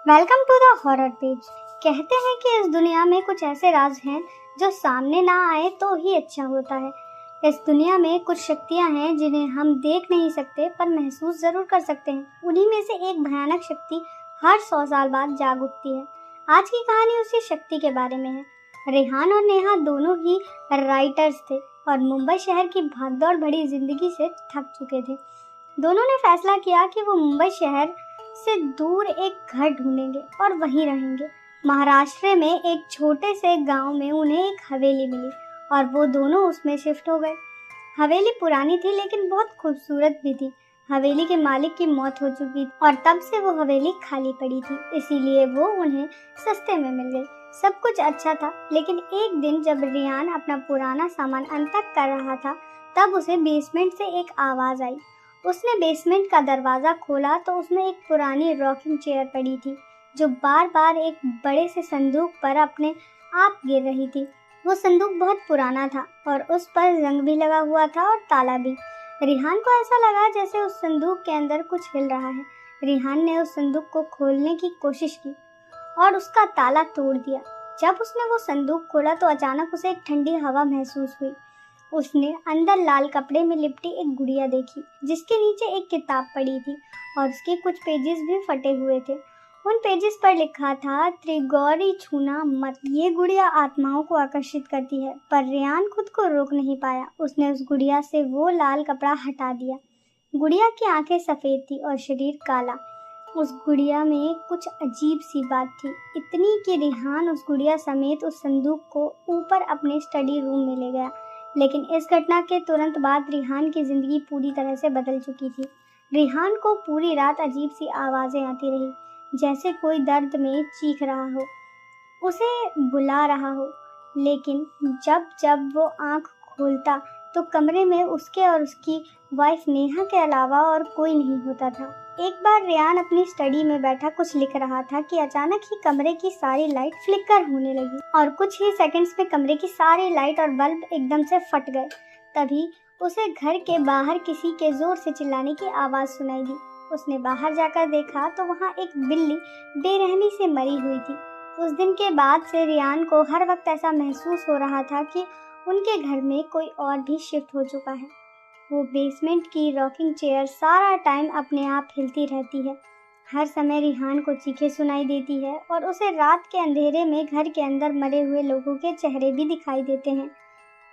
Welcome to the horror page. कहते हैं कि इस दुनिया में कुछ ऐसे राज हैं जो सामने ना आए तो ही अच्छा होता है। इस दुनिया में कुछ शक्तियां हैं जिन्हें हम देख नहीं सकते पर महसूस जरूर कर सकते हैं। उन्हीं में से एक भयानक शक्ति हर 100 साल बाद जाग उठती है। आज की कहानी उसी शक्ति के बारे में है। रेहान और नेहा दोनों ही राइटर्स थे और मुंबई शहर की भागदौड़ भरी जिंदगी से थक चुके थे। दोनों ने फैसला किया कि वो मुंबई शहर से दूर एक घर ढूंढेंगे और वहीं रहेंगे। महाराष्ट्र में एक छोटे से गांव में उन्हें एक हवेली मिली और वो दोनों उसमें शिफ्ट हो गए। हवेली पुरानी थी लेकिन बहुत खूबसूरत भी थी। हवेली के मालिक की मौत हो चुकी और तब से वो हवेली खाली पड़ी थी, इसीलिए वो उन्हें सस्ते में मिल गई। सब कुछ अच्छा था, लेकिन एक दिन जब रियान अपना पुराना सामान अनपैक कर रहा था तब उसे बेसमेंट से एक आवाज आई। उसने बेसमेंट का दरवाजा खोला तो उसमें एक पुरानी रॉकिंग चेयर पड़ी थी जो बार बार एक बड़े से संदूक पर अपने आप गिर रही थी। वो संदूक बहुत पुराना था और उस पर जंग भी लगा हुआ था और ताला भी। रिहान को ऐसा लगा जैसे उस संदूक के अंदर कुछ हिल रहा है। रिहान ने उस संदूक को खोलने की कोशिश की और उसका ताला तोड़ दिया। जब उसने वो संदूक खोला तो अचानक उसे एक ठंडी हवा महसूस हुई। उसने अंदर लाल कपड़े में लिपटी एक गुड़िया देखी जिसके नीचे एक किताब पड़ी थी और उसके कुछ पेजेस भी फटे हुए थे। उन पेजेस पर लिखा था, त्रिगौरी छूना मत, ये गुड़िया आत्माओं को आकर्षित करती है। पर रियान खुद को रोक नहीं पाया। उसने उस गुड़िया से वो लाल कपड़ा हटा दिया। गुड़िया की आंखें सफ़ेद थी और शरीर काला। उस गुड़िया में कुछ अजीब सी बात थी, इतनी कि रिहान उस गुड़िया समेत उस संदूक को ऊपर अपने स्टडी रूम में ले गया। लेकिन इस घटना के तुरंत बाद रिहान की जिंदगी पूरी तरह से बदल चुकी थी। रिहान को पूरी रात अजीब सी आवाज़ें आती रही, जैसे कोई दर्द में चीख रहा हो, उसे बुला रहा हो। लेकिन जब जब वो आंख खोलता तो कमरे में उसके और उसकी वाइफ नेहा के अलावा और कोई नहीं होता था। एक बार रियान अपनी स्टडी में बैठा कुछ लिख रहा था कि अचानक ही कमरे की सारी लाइट फ्लिकर होने लगी और कुछ ही सेकंड्स में कमरे की सारी लाइट और बल्ब एकदम से फट गए। तभी उसे घर के बाहर किसी के जोर से चिल्लाने की आवाज़ सुनाई दी। उसने बाहर जाकर देखा तो वहाँ एक बिल्ली बेरहमी से मरी हुई थी। उस दिन के बाद से रियान को हर वक्त ऐसा महसूस हो रहा था कि उनके घर में कोई और भी शिफ्ट हो चुका है। वो बेसमेंट की रॉकिंग चेयर सारा टाइम अपने आप हिलती रहती है। हर समय रिहान को चीखें सुनाई देती है और उसे रात के अंधेरे में घर के अंदर मरे हुए लोगों के चेहरे भी दिखाई देते हैं।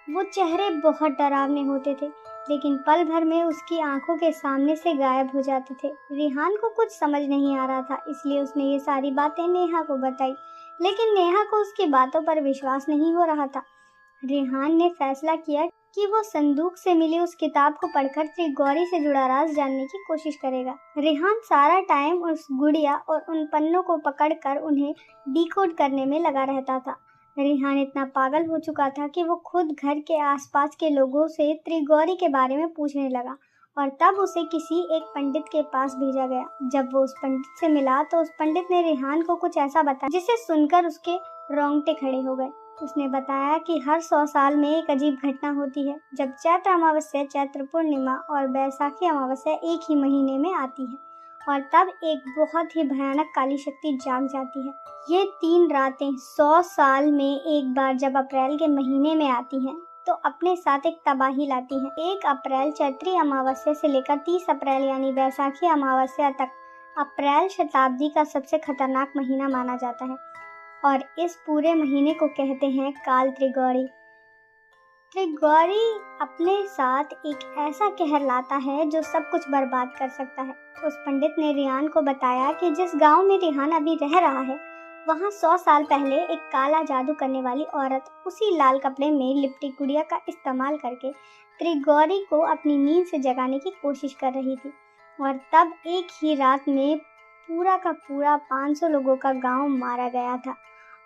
वो चेहरे बहुत डरावने होते थे, लेकिन पल भर में उसकी आंखों के सामने से गायब हो जाते थे। रिहान को कुछ समझ नहीं आ रहा था, इसलिए उसने ये सारी बातें नेहा को बताई, लेकिन नेहा को उसकी बातों पर विश्वास नहीं हो रहा था। रिहान ने फैसला किया कि वो संदूक से मिली उस किताब को पढ़कर त्रिगौरी से जुड़ा राज जानने की कोशिश करेगा। रिहान सारा टाइम उस गुड़िया और उन पन्नों को पकड़कर उन्हें डिकोड करने में लगा रहता था। रिहान इतना पागल हो चुका था कि वो खुद घर के आसपास के लोगों से त्रिगौरी के बारे में पूछने लगा और तब उसे किसी एक पंडित के पास भेजा गया। जब वो उस पंडित से मिला तो उस पंडित ने रिहान को कुछ ऐसा बताया जिसे सुनकर उसके रोंगटे खड़े हो गए। उसने बताया कि हर 100 साल में एक अजीब घटना होती है, जब चैत्र अमावस्या, चैत्र पूर्णिमा और बैसाखी अमावस्या एक ही महीने में आती है और तब एक बहुत ही भयानक काली शक्ति जाग जाती है। ये 3 रातें 100 साल में एक बार जब अप्रैल के महीने में आती हैं तो अपने साथ एक तबाही लाती हैं। 1 अप्रैल चैत्री अमावस्या से लेकर 30 अप्रैल यानी बैसाखी अमावस्या तक अप्रैल शताब्दी का सबसे खतरनाक महीना माना जाता है और इस पूरे महीने को कहते हैं काल त्रिगौरी। त्रिगौरी अपने साथ एक ऐसा कहर लाता है जो सब कुछ बर्बाद कर सकता है। उस पंडित ने रिहान को बताया कि जिस गांव में रिहान अभी रह रहा है वहां 100 साल पहले एक काला जादू करने वाली औरत उसी लाल कपड़े में लिपटी गुड़िया का इस्तेमाल करके त्रिगौरी को अपनी नींद से जगाने की कोशिश कर रही थी और तब एक ही रात में पूरा का पूरा 500 लोगों का गांव मारा गया था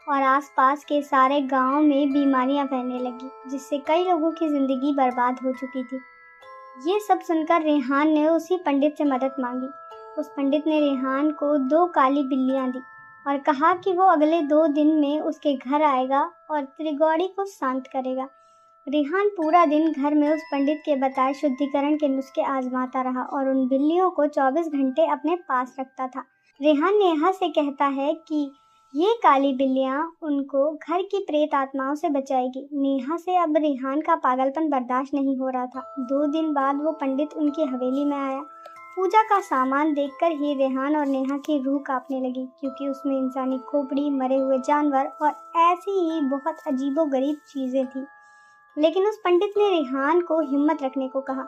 और आसपास के सारे गांव में बीमारियां फैलने लगी, जिससे कई लोगों की ज़िंदगी बर्बाद हो चुकी थी। ये सब सुनकर रेहान ने उसी पंडित से मदद मांगी। उस पंडित ने रेहान को 2 काली बिल्लियां दी और कहा कि वो अगले 2 दिन में उसके घर आएगा और त्रिगौरी को शांत करेगा। रेहान पूरा दिन घर में उस पंडित के बताए शुद्धिकरण के नुस्खे आजमाता रहा और उन बिल्लियों को 24 घंटे अपने पास रखता था। रेहान नेहा से कहता है कि ये काली बिल्लियाँ उनको घर की प्रेत आत्माओं से बचाएगी। नेहा से अब रेहान का पागलपन बर्दाश्त नहीं हो रहा था। 2 दिन बाद वो पंडित उनकी हवेली में आया। पूजा का सामान देखकर ही रेहान और नेहा की रूह कांपने लगी, क्योंकि उसमें इंसानी खोपड़ी, मरे हुए जानवर और ऐसी ही बहुत अजीबोगरीब चीजें थी। लेकिन उस पंडित ने रेहान को हिम्मत रखने को कहा।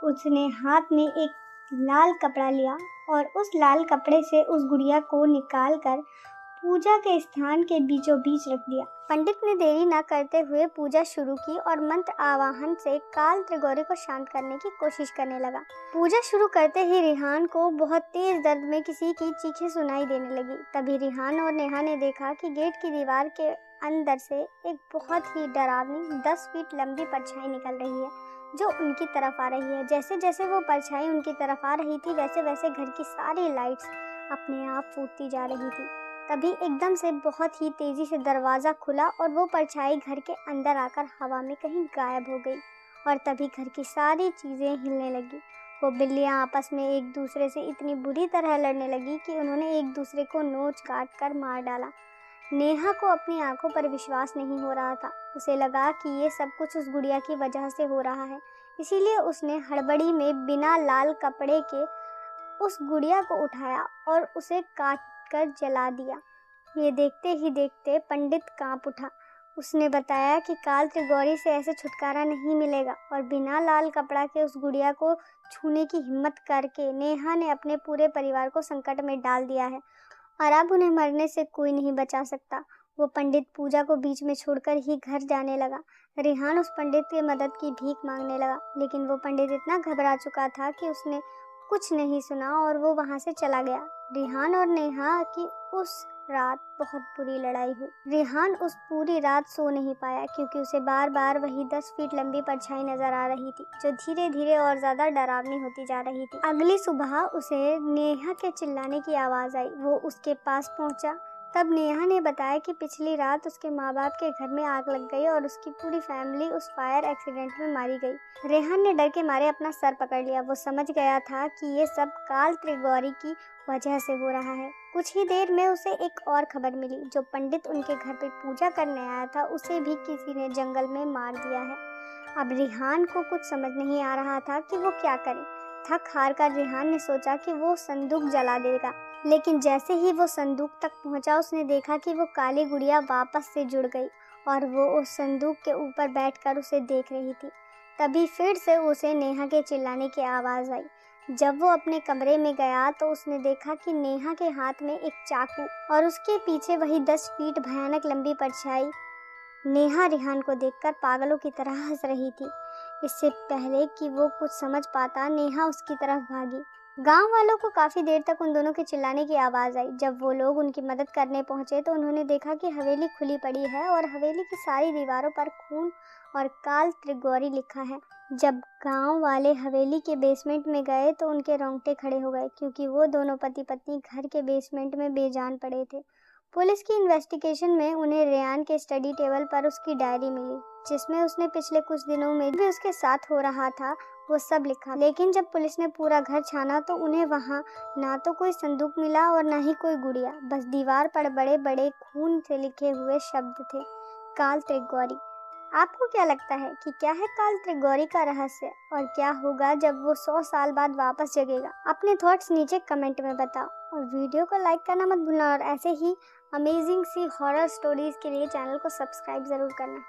उसने हाथ में एक लाल कपड़ा लिया और उस लाल कपड़े से उस गुड़िया को निकालकर पूजा के स्थान के बीचों बीच रख दिया। पंडित ने देरी न करते हुए पूजा शुरू की और मंत्र आवाहन से काल त्रिगौरी को शांत करने की कोशिश करने लगा। पूजा शुरू करते ही रेहान को बहुत तेज दर्द में किसी की चीखें सुनाई देने लगी। तभी रेहान और नेहा ने देखा कि गेट की दीवार के अंदर से एक बहुत ही डरावनी 10 फीट लंबी परछाई निकल रही है, जो उनकी तरफ आ रही है। जैसे जैसे वो परछाई उनकी तरफ आ रही थी, वैसे वैसे घर की सारी लाइट्स अपने आप फूटती जा रही थी। तभी एकदम से बहुत ही तेजी से दरवाज़ा खुला और वो परछाई घर के अंदर आकर हवा में कहीं गायब हो गई। और तभी घर की सारी चीज़ें हिलने लगी। वो बिल्लियाँ आपस में एक दूसरे से इतनी बुरी तरह लड़ने लगी कि उन्होंने एक दूसरे को नोच काट कर मार डाला। नेहा को अपनी आंखों पर विश्वास नहीं हो रहा था। उसे लगा कि ये सब कुछ उस गुड़िया की वजह से हो रहा है, इसीलिए उसने हड़बड़ी में बिना लाल कपड़े के उस गुड़िया को उठाया और उसे काट कर जला दिया। ये देखते ही देखते पंडित कांप उठा। उसने बताया कि काल त्रिगौरी से ऐसे छुटकारा नहीं मिलेगा और बिना लाल कपड़ा के उस गुड़िया को छूने की हिम्मत करके नेहा ने अपने पूरे परिवार को संकट में डाल दिया है और अब उन्हें मरने से कोई नहीं बचा सकता। वो पंडित पूजा को बीच में छोड़कर ही घर जाने लगा। रेहान उस पंडित की मदद की भीख मांगने लगा, लेकिन वो पंडित इतना घबरा चुका था कि उसने कुछ नहीं सुना और वो वहाँ से चला गया। रेहान और नेहा की उस रात बहुत बुरी लड़ाई हुई। रेहान उस पूरी रात सो नहीं पाया, क्योंकि उसे बार बार वही 10 फीट लंबी परछाई नजर आ रही थी, जो धीरे धीरे और ज्यादा डरावनी होती जा रही थी। अगली सुबह उसे नेहा के चिल्लाने की आवाज आई। वो उसके पास पहुंचा। तब नेहा ने बताया कि पिछली रात उसके माँ बाप के घर में आग लग गई और उसकी पूरी फैमिली उस फायर एक्सीडेंट में मारी गई। रेहान ने डर के मारे अपना सर पकड़ लिया। वो समझ गया था कि ये सब काल त्रिगौरी की वजह से हो रहा है। कुछ ही देर में उसे एक और खबर मिली। जो पंडित उनके घर पे पूजा करने आया था, उसे भी किसी ने जंगल में मार दिया है। अब रेहान को कुछ समझ नहीं आ रहा था कि वो क्या करे। थक हार कर रेहान ने सोचा कि वो संदूक जला देगा, लेकिन जैसे ही वो संदूक तक पहुंचा, उसने देखा कि वो काली गुड़िया वापस से जुड़ गई और वो उस संदूक के ऊपर बैठकर उसे देख रही थी। तभी फिर से उसे नेहा के चिल्लाने की आवाज़ आई। जब वो अपने कमरे में गया तो उसने देखा कि नेहा के हाथ में एक चाकू और उसके पीछे वही 10 फीट भयानक लंबी परछाई। नेहा रेहान को देखकर पागलों की तरह हंस रही थी। इससे पहले कि वो कुछ समझ पाता, नेहा उसकी तरफ भागी। गांव वालों को काफी देर तक उन दोनों के चिल्लाने की आवाज आई। जब वो लोग उनकी मदद करने पहुंचे तो उन्होंने देखा कि हवेली खुली पड़ी है और हवेली की सारी दीवारों पर खून और काल त्रिगौरी लिखा है। जब गांव वाले हवेली के बेसमेंट में गए तो उनके रोंगटे खड़े हो गए, क्योंकि वो दोनों पति पत्नी घर के बेसमेंट में बेजान पड़े थे। पुलिस की इन्वेस्टिगेशन में उन्हें रेहान के स्टडी टेबल पर उसकी डायरी मिली, जिसमें उसने पिछले कुछ दिनों में भी उसके साथ हो रहा था वो सब लिखा। लेकिन जब पुलिस ने पूरा घर छाना तो उन्हें वहाँ ना तो कोई संदूक मिला और ना ही कोई गुड़िया। बस दीवार पर बड़े बड़े खून से लिखे हुए शब्द थे, काल त्रिगौरी। आपको क्या लगता है कि क्या है काल त्रिगौरी का रहस्य और क्या होगा जब वो 100 साल बाद वापस जगेगा? अपने थॉट्स नीचे कमेंट में बताओ और वीडियो को लाइक करना मत भूलना और ऐसे ही अमेजिंग सी हॉरर स्टोरीज के लिए चैनल को सब्सक्राइब जरूर करना।